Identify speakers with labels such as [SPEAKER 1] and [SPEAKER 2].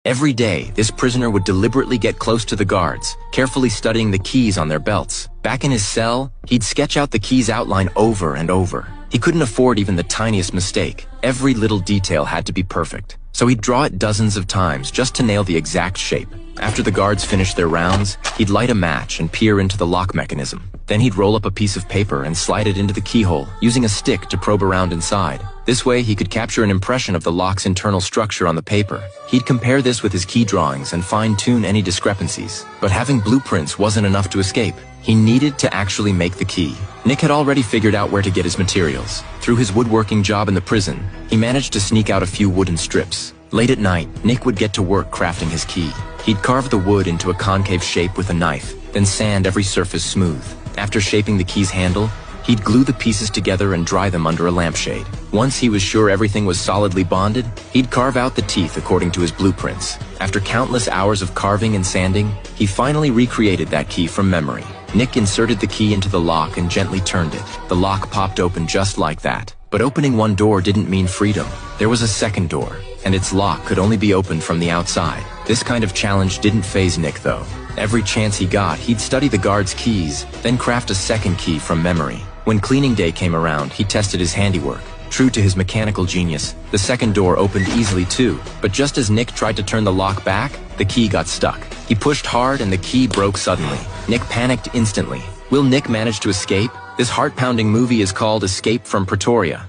[SPEAKER 1] Every day, this prisoner would deliberately get close to the guards, carefully studying the keys on their belts. Back in his cell, he'd sketch out the key's outline over and over. He couldn't afford even the tiniest mistake. Every little detail had to be perfect. So he'd draw it dozens of times just to nail the exact shape. After the guards finished their rounds, he'd light a match and peer into the lock mechanism. Then he'd roll up a piece of paper and slide it into the keyhole, using a stick to probe around inside. This way, he could capture an impression of the lock's internal structure on the paper. He'd compare this with his key drawings and fine-tune any discrepancies. But having blueprints wasn't enough to escape. He needed to actually make the key. Nick had already figured out where to get his materials. Through his woodworking job in the prison, he managed to sneak out a few wooden strips. Late at night, Nick would get to work crafting his key. He'd carve the wood into a concave shape with a knife, then sand every surface smooth. After shaping the key's handle, he'd glue the pieces together and dry them under a lampshade. Once he was sure everything was solidly bonded, he'd carve out the teeth according to his blueprints. After countless hours of carving and sanding, he finally recreated that key from memory. Nick inserted the key into the lock and gently turned it. The lock popped open just like that. But opening one door didn't mean freedom. There was a second door, and its lock could only be opened from the outside. This kind of challenge didn't faze Nick, though. Every chance he got, he'd study the guards' keys, then craft a second key from memory. When cleaning day came around, he tested his handiwork. True to his mechanical genius, the second door opened easily too. But just as Nick tried to turn the lock back, the key got stuck. He pushed hard and the key broke suddenly. Nick panicked instantly. Will Nick manage to escape? This heart-pounding movie is called Escape from Pretoria.